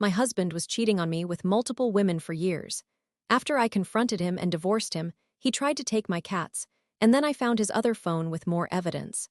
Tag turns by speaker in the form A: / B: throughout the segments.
A: My husband was cheating on me with multiple women for years. After I confronted him and divorced him, he tried to take my cats, and then I found his other phone with more evidence.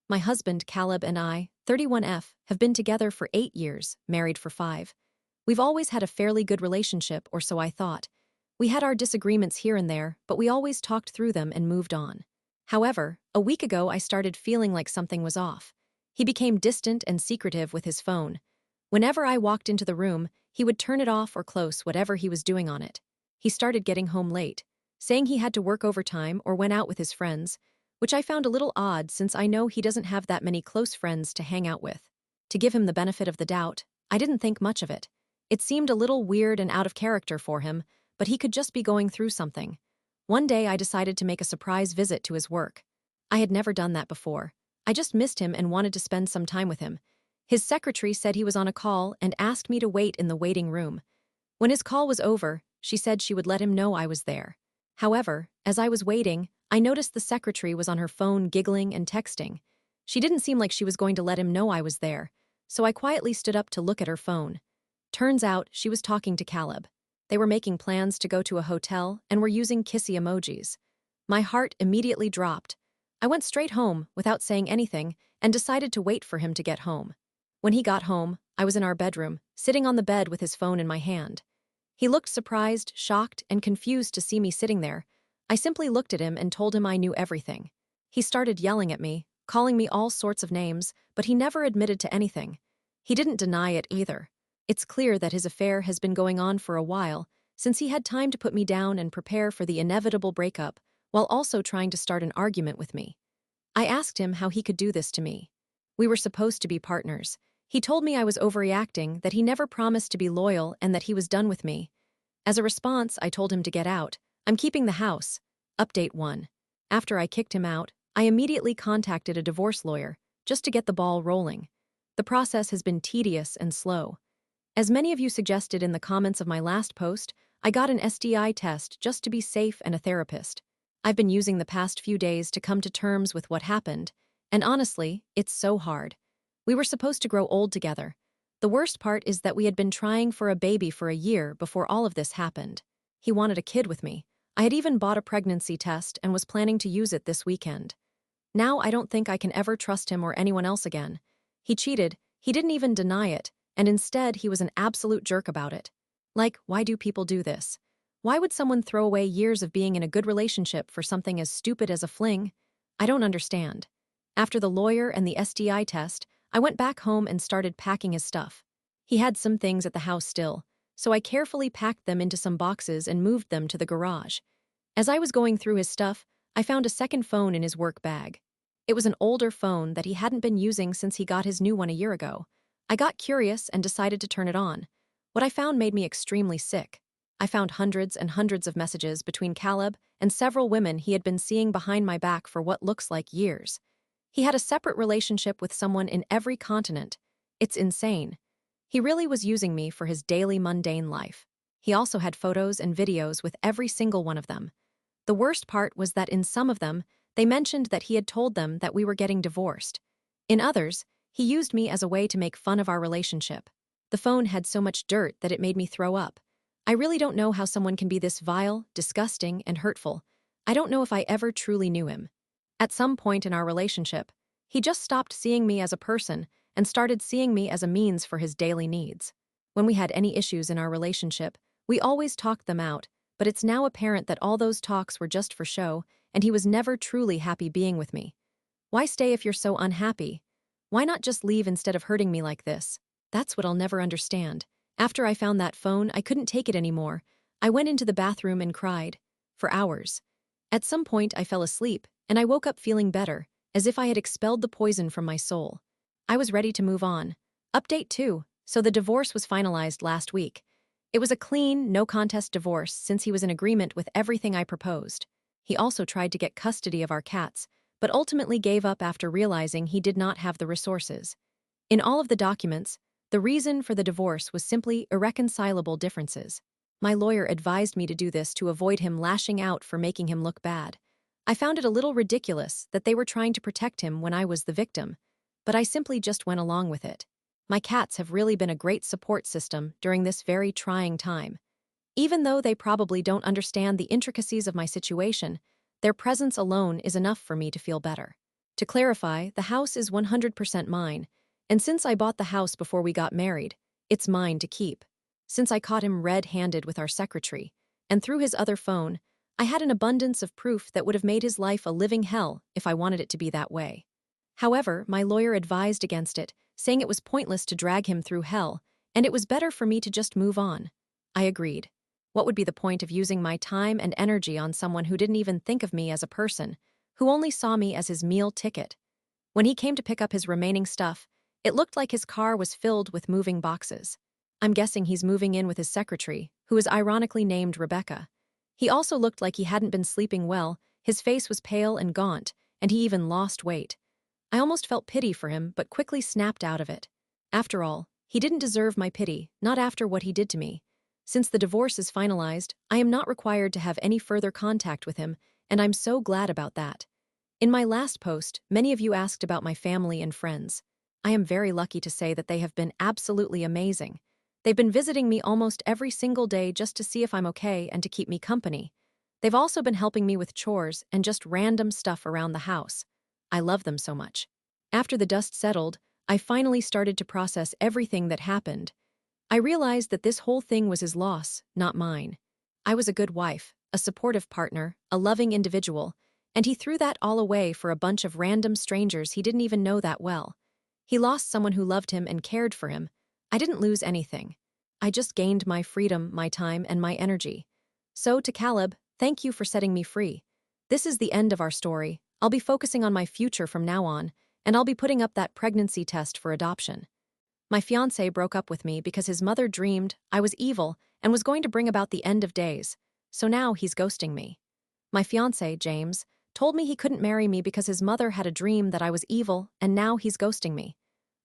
A: My husband, Caleb, and I, 31F, have been together for 8 years, married for 5. We've always had a fairly good relationship, or so I thought. We had our disagreements here and there, but we always talked through them and moved on. However, a week ago I started feeling like something was off. He became distant and secretive with his phone. Whenever I walked into the room, he would turn it off or close whatever he was doing on it. He started getting home late, saying he had to work overtime or went out with his friends, which I found a little odd since I know he doesn't have that many close friends to hang out with. To give him the benefit of the doubt, I didn't think much of it. It seemed a little weird and out of character for him, but he could just be going through something. One day I decided to make a surprise visit to his work. I had never done that before. I just missed him and wanted to spend some time with him. His secretary said he was on a call and asked me to wait in the waiting room. When his call was over, she said she would let him know I was there. However, as I was waiting, I noticed the secretary was on her phone giggling and texting. She didn't seem like she was going to let him know I was there, so I quietly stood up to look at her phone. Turns out she was talking to Caleb. They were making plans to go to a hotel and were using kissy emojis. My heart immediately dropped. I went straight home without saying anything and decided to wait for him to get home. When he got home, I was in our bedroom, sitting on the bed with his phone in my hand. He looked surprised, shocked, and confused to see me sitting there. I simply looked at him and told him I knew everything. He started yelling at me, calling me all sorts of names, but he never admitted to anything. He didn't deny it either. It's clear that his affair has been going on for a while, since he had time to put me down and prepare for the inevitable breakup, while also trying to start an argument with me. I asked him how he could do this to me. We were supposed to be partners. He told me I was overreacting, that he never promised to be loyal, and that he was done with me. As a response, I told him to get out. I'm keeping the house. Update 1. After I kicked him out, I immediately contacted a divorce lawyer, just to get the ball rolling. The process has been tedious and slow. As many of you suggested in the comments of my last post, I got an STI test just to be safe and a therapist. I've been using the past few days to come to terms with what happened, and honestly, it's so hard. We were supposed to grow old together. The worst part is that we had been trying for a baby for a year before all of this happened. He wanted a kid with me. I had even bought a pregnancy test and was planning to use it this weekend. Now I don't think I can ever trust him or anyone else again. He cheated, he didn't even deny it, and instead he was an absolute jerk about it. Like, why do people do this? Why would someone throw away years of being in a good relationship for something as stupid as a fling? I don't understand. After the lawyer and the STI test, I went back home and started packing his stuff. He had some things at the house still, so I carefully packed them into some boxes and moved them to the garage. As I was going through his stuff, I found a second phone in his work bag. It was an older phone that he hadn't been using since he got his new one a year ago. I got curious and decided to turn it on. What I found made me extremely sick. I found hundreds and hundreds of messages between Caleb and several women he had been seeing behind my back for what looks like years. He had a separate relationship with someone in every continent. It's insane. He really was using me for his daily mundane life. He also had photos and videos with every single one of them. The worst part was that in some of them, they mentioned that he had told them that we were getting divorced. In others, he used me as a way to make fun of our relationship. The phone had so much dirt that it made me throw up. I really don't know how someone can be this vile, disgusting, and hurtful. I don't know if I ever truly knew him. At some point in our relationship, he just stopped seeing me as a person and started seeing me as a means for his daily needs. When we had any issues in our relationship, we always talked them out, but it's now apparent that all those talks were just for show, and he was never truly happy being with me. Why stay if you're so unhappy? Why not just leave instead of hurting me like this? That's what I'll never understand. After I found that phone, I couldn't take it anymore. I went into the bathroom and cried. For hours. At some point, I fell asleep, and I woke up feeling better, as if I had expelled the poison from my soul. I was ready to move on. Update 2. So the divorce was finalized last week. It was a clean, no-contest divorce since he was in agreement with everything I proposed. He also tried to get custody of our cats, but ultimately gave up after realizing he did not have the resources. In all of the documents, the reason for the divorce was simply irreconcilable differences. My lawyer advised me to do this to avoid him lashing out for making him look bad. I found it a little ridiculous that they were trying to protect him when I was the victim, but I simply just went along with it. My cats have really been a great support system during this very trying time. Even though they probably don't understand the intricacies of my situation, their presence alone is enough for me to feel better. To clarify, the house is 100% mine, and since I bought the house before we got married, it's mine to keep. Since I caught him red-handed with our secretary, and through his other phone, I had an abundance of proof that would have made his life a living hell if I wanted it to be that way. However, my lawyer advised against it, saying it was pointless to drag him through hell, and it was better for me to just move on. I agreed. What would be the point of using my time and energy on someone who didn't even think of me as a person, who only saw me as his meal ticket? When he came to pick up his remaining stuff, it looked like his car was filled with moving boxes. I'm guessing he's moving in with his secretary, who is ironically named Rebecca. He also looked like he hadn't been sleeping well, his face was pale and gaunt, and he even lost weight. I almost felt pity for him, but quickly snapped out of it. After all, he didn't deserve my pity, not after what he did to me. Since the divorce is finalized, I am not required to have any further contact with him, and I'm so glad about that. In my last post, many of you asked about my family and friends. I am very lucky to say that they have been absolutely amazing. They've been visiting me almost every single day just to see if I'm okay and to keep me company. They've also been helping me with chores and just random stuff around the house. I love them so much. After the dust settled, I finally started to process everything that happened. I realized that this whole thing was his loss, not mine. I was a good wife, a supportive partner, a loving individual, and he threw that all away for a bunch of random strangers he didn't even know that well. He lost someone who loved him and cared for him. I didn't lose anything. I just gained my freedom, my time, and my energy. So, to Caleb, thank you for setting me free. This is the end of our story. I'll be focusing on my future from now on, and I'll be putting up that pregnancy test for adoption. My fiancé broke up with me because his mother dreamed I was evil and was going to bring about the end of days, so now he's ghosting me. My fiancé, James, told me he couldn't marry me because his mother had a dream that I was evil, and now he's ghosting me.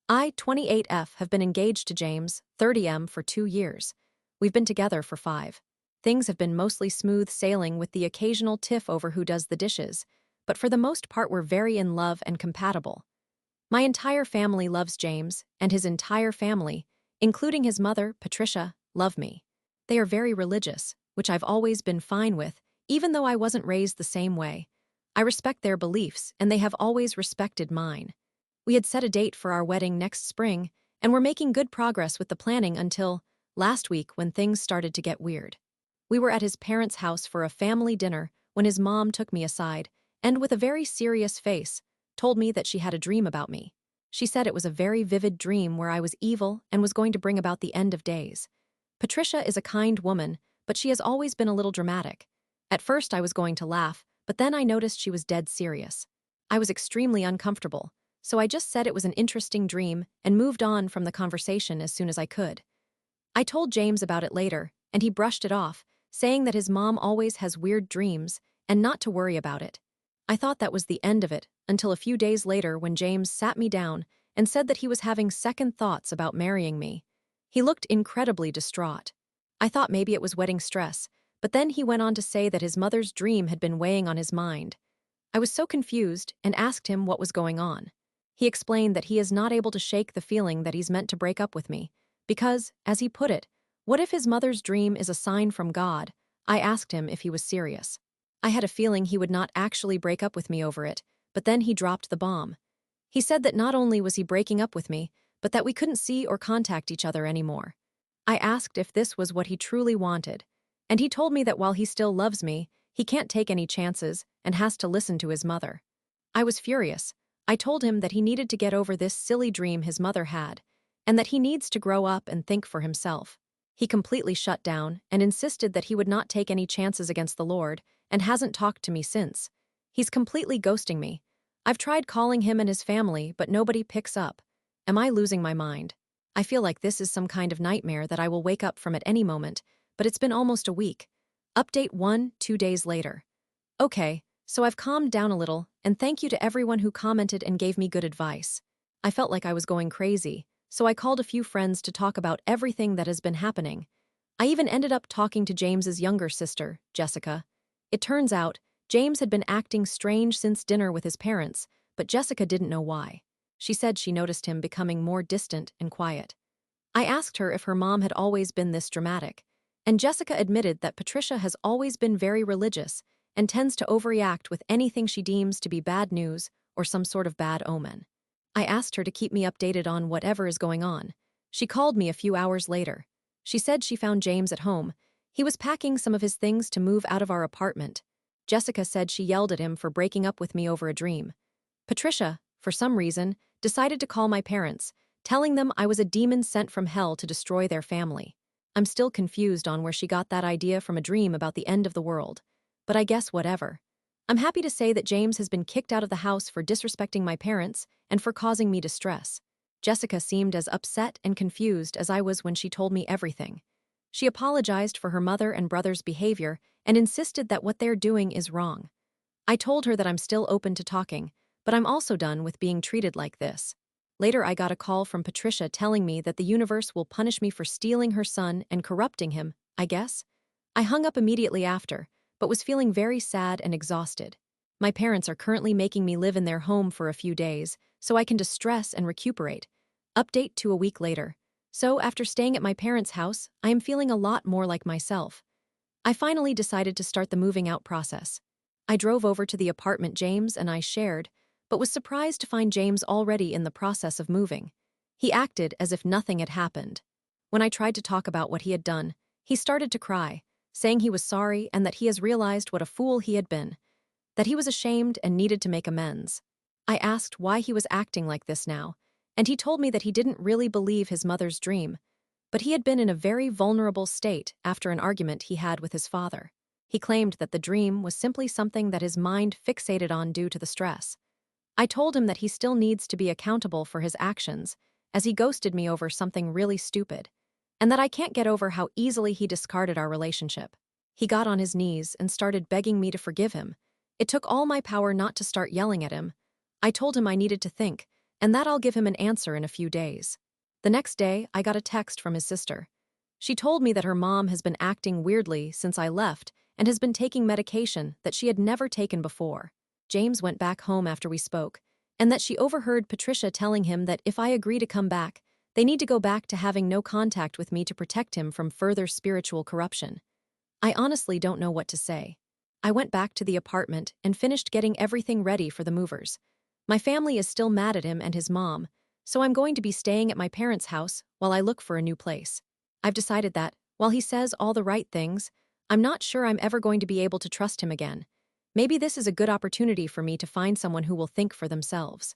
A: I, 28F, have been engaged to James, 30M, for 2 years. We've been together for 5. Things have been mostly smooth sailing with the occasional tiff over who does the dishes, but for the most part we're very in love and compatible. My entire family loves James, and his entire family, including his mother, Patricia, love me. They are very religious, which I've always been fine with, even though I wasn't raised the same way. I respect their beliefs, and they have always respected mine. We had set a date for our wedding next spring, and were making good progress with the planning until last week when things started to get weird. We were at his parents' house for a family dinner when his mom took me aside, and with a very serious face, told me that she had a dream about me. She said it was a very vivid dream where I was evil and was going to bring about the end of days. Patricia is a kind woman, but she has always been a little dramatic. At first I was going to laugh, but then I noticed she was dead serious. I was extremely uncomfortable, so I just said it was an interesting dream and moved on from the conversation as soon as I could. I told James about it later, and he brushed it off, saying that his mom always has weird dreams and not to worry about it. I thought that was the end of it, until a few days later when James sat me down and said that he was having second thoughts about marrying me. He looked incredibly distraught. I thought maybe it was wedding stress, but then he went on to say that his mother's dream had been weighing on his mind. I was so confused and asked him what was going on. He explained that he is not able to shake the feeling that he's meant to break up with me, because, as he put it, what if his mother's dream is a sign from God? I asked him if he was serious. I had a feeling he would not actually break up with me over it, but then he dropped the bomb. He said that not only was he breaking up with me, but that we couldn't see or contact each other anymore. I asked if this was what he truly wanted, and he told me that while he still loves me, he can't take any chances and has to listen to his mother. I was furious. I told him that he needed to get over this silly dream his mother had, and that he needs to grow up and think for himself. He completely shut down and insisted that he would not take any chances against the Lord, and hasn't talked to me since. He's completely ghosting me. I've tried calling him and his family, but nobody picks up. Am I losing my mind? I feel like this is some kind of nightmare that I will wake up from at any moment, but it's been almost a week. Update 1, 2 days later. Okay, so I've calmed down a little, and thank you to everyone who commented and gave me good advice. I felt like I was going crazy, so I called a few friends to talk about everything that has been happening. I even ended up talking to James's younger sister, Jessica. It turns out, James had been acting strange since dinner with his parents, but Jessica didn't know why. She said she noticed him becoming more distant and quiet. I asked her if her mom had always been this dramatic, and Jessica admitted that Patricia has always been very religious and tends to overreact with anything she deems to be bad news or some sort of bad omen. I asked her to keep me updated on whatever is going on. She called me a few hours later. She said she found James at home. He was packing some of his things to move out of our apartment. Jessica said she yelled at him for breaking up with me over a dream. Patricia, for some reason, decided to call my parents, telling them I was a demon sent from hell to destroy their family. I'm still confused on where she got that idea from a dream about the end of the world. But I guess whatever. I'm happy to say that James has been kicked out of the house for disrespecting my parents and for causing me distress. Jessica seemed as upset and confused as I was when she told me everything. She apologized for her mother and brother's behavior and insisted that what they're doing is wrong. I told her that I'm still open to talking, but I'm also done with being treated like this. Later, I got a call from Patricia telling me that the universe will punish me for stealing her son and corrupting him, I guess. I hung up immediately after, but was feeling very sad and exhausted. My parents are currently making me live in their home for a few days, so I can distress and recuperate. Update to a week later. So, after staying at my parents' house, I am feeling a lot more like myself. I finally decided to start the moving out process. I drove over to the apartment James and I shared, but was surprised to find James already in the process of moving. He acted as if nothing had happened. When I tried to talk about what he had done, he started to cry, saying he was sorry and that he has realized what a fool he had been, that he was ashamed and needed to make amends. I asked why he was acting like this now, and he told me that he didn't really believe his mother's dream, but he had been in a very vulnerable state after an argument he had with his father. He claimed that the dream was simply something that his mind fixated on due to the stress. I told him that he still needs to be accountable for his actions, as he ghosted me over something really stupid, and that I can't get over how easily he discarded our relationship. He got on his knees and started begging me to forgive him. It took all my power not to start yelling at him. I told him I needed to think, and that I'll give him an answer in a few days. The next day, I got a text from his sister. She told me that her mom has been acting weirdly since I left and has been taking medication that she had never taken before. James went back home after we spoke, and that she overheard Patricia telling him that if I agree to come back, they need to go back to having no contact with me to protect him from further spiritual corruption. I honestly don't know what to say. I went back to the apartment and finished getting everything ready for the movers. My family is still mad at him and his mom, so I'm going to be staying at my parents' house while I look for a new place. I've decided that, while he says all the right things, I'm not sure I'm ever going to be able to trust him again. Maybe this is a good opportunity for me to find someone who will think for themselves.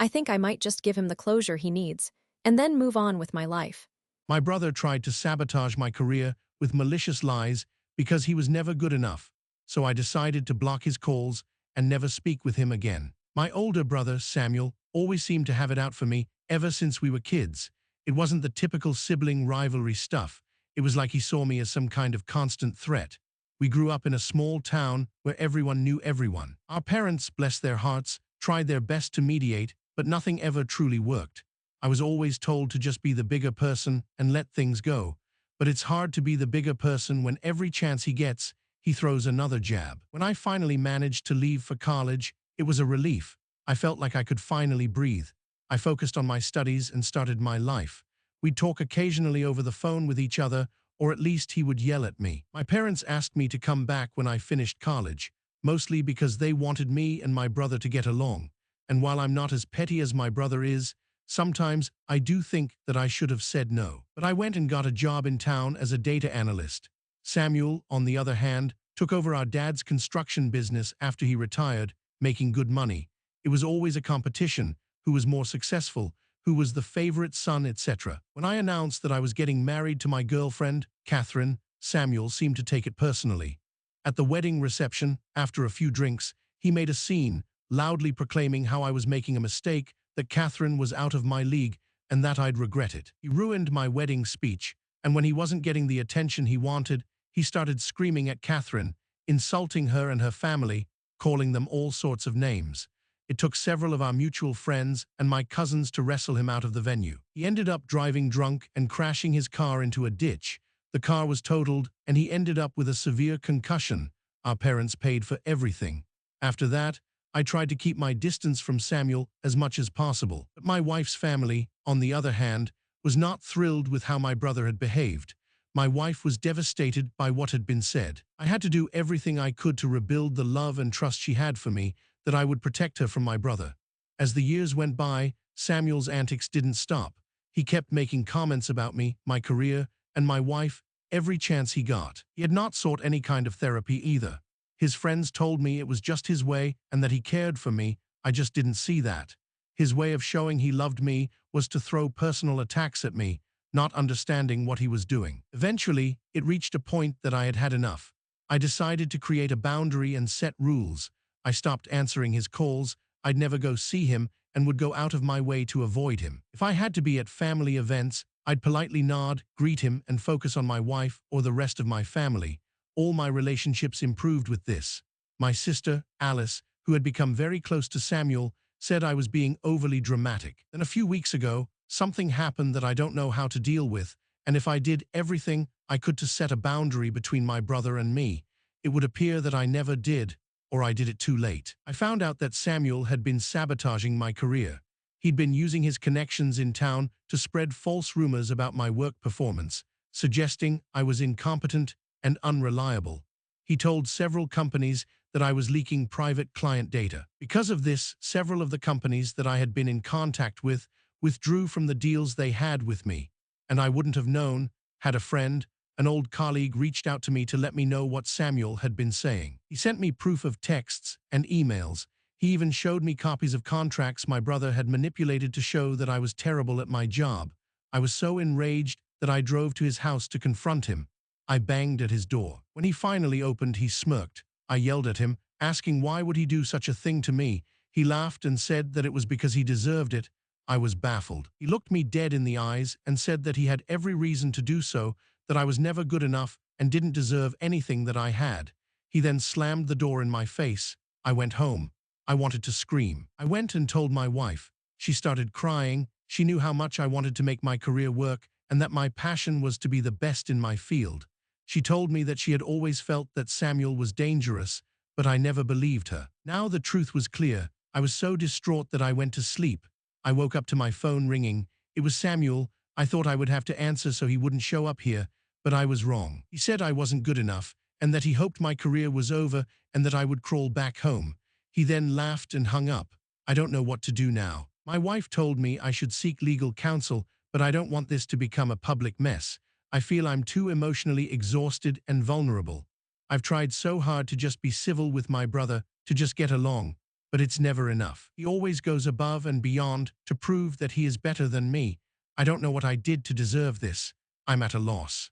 A: I think I might just give him the closure he needs, and then move on with my life.
B: My brother tried to sabotage my career with malicious lies because he was never good enough, so I decided to block his calls and never speak with him again. My older brother, Samuel, always seemed to have it out for me ever since we were kids. It wasn't the typical sibling rivalry stuff. It was like he saw me as some kind of constant threat. We grew up in a small town where everyone knew everyone. Our parents, bless their hearts, tried their best to mediate, but nothing ever truly worked. I was always told to just be the bigger person and let things go. But it's hard to be the bigger person when every chance he gets, he throws another jab. When I finally managed to leave for college, it was a relief. I felt like I could finally breathe. I focused on my studies and started my life. We'd talk occasionally over the phone with each other, or at least he would yell at me. My parents asked me to come back when I finished college, mostly because they wanted me and my brother to get along. And while I'm not as petty as my brother is, sometimes I do think that I should have said no. But I went and got a job in town as a data analyst. Samuel, on the other hand, took over our dad's construction business after he retired, making good money. It was always a competition, who was more successful, who was the favorite son, etc. When I announced that I was getting married to my girlfriend, Catherine, Samuel seemed to take it personally. At the wedding reception, after a few drinks, he made a scene, loudly proclaiming how I was making a mistake, that Catherine was out of my league, and that I'd regret it. He ruined my wedding speech, and when he wasn't getting the attention he wanted, he started screaming at Catherine, insulting her and her family, calling them all sorts of names. It took several of our mutual friends and my cousins to wrestle him out of the venue. He ended up driving drunk and crashing his car into a ditch. The car was totaled, and he ended up with a severe concussion. Our parents paid for everything. After that, I tried to keep my distance from Samuel as much as possible. But my wife's family, on the other hand, was not thrilled with how my brother had behaved. My wife was devastated by what had been said. I had to do everything I could to rebuild the love and trust she had for me, that I would protect her from my brother. As the years went by, Samuel's antics didn't stop. He kept making comments about me, my career, and my wife every chance he got. He had not sought any kind of therapy either. His friends told me it was just his way and that he cared for me. I just didn't see that. His way of showing he loved me was to throw personal attacks at me, not understanding what he was doing. Eventually, it reached a point that I had had enough. I decided to create a boundary and set rules. I stopped answering his calls, I'd never go see him, and would go out of my way to avoid him. If I had to be at family events, I'd politely nod, greet him, and focus on my wife or the rest of my family. All my relationships improved with this. My sister, Alice, who had become very close to Samuel, said I was being overly dramatic. Then a few weeks ago, something happened that I don't know how to deal with, and if I did everything I could to set a boundary between my brother and me, it would appear that I never did, or I did it too late. I found out that Samuel had been sabotaging my career. He'd been using his connections in town to spread false rumors about my work performance, suggesting I was incompetent and unreliable. He told several companies that I was leaking private client data. Because of this, several of the companies that I had been in contact with withdrew from the deals they had with me, and I wouldn't have known had a friend, an old colleague, reached out to me to let me know what Samuel had been saying. He sent me proof of texts and emails. He even showed me copies of contracts my brother had manipulated to show that I was terrible at my job. I was so enraged that I drove to his house to confront him. I banged at his door. When he finally opened, he smirked. I yelled at him, asking why would he do such a thing to me. He laughed and said that it was because he deserved it. I was baffled. He looked me dead in the eyes and said that he had every reason to do so, that I was never good enough and didn't deserve anything that I had. He then slammed the door in my face. I went home. I wanted to scream. I went and told my wife. She started crying. She knew how much I wanted to make my career work and that my passion was to be the best in my field. She told me that she had always felt that Samuel was dangerous, but I never believed her. Now the truth was clear. I was so distraught that I went to sleep. I woke up to my phone ringing. It was Samuel. I thought I would have to answer so he wouldn't show up here, but I was wrong. He said I wasn't good enough, and that he hoped my career was over and that I would crawl back home. He then laughed and hung up. I don't know what to do now. My wife told me I should seek legal counsel, but I don't want this to become a public mess. I feel I'm too emotionally exhausted and vulnerable. I've tried so hard to just be civil with my brother, to just get along, but it's never enough. He always goes above and beyond to prove that he is better than me. I don't know what I did to deserve this. I'm at a loss.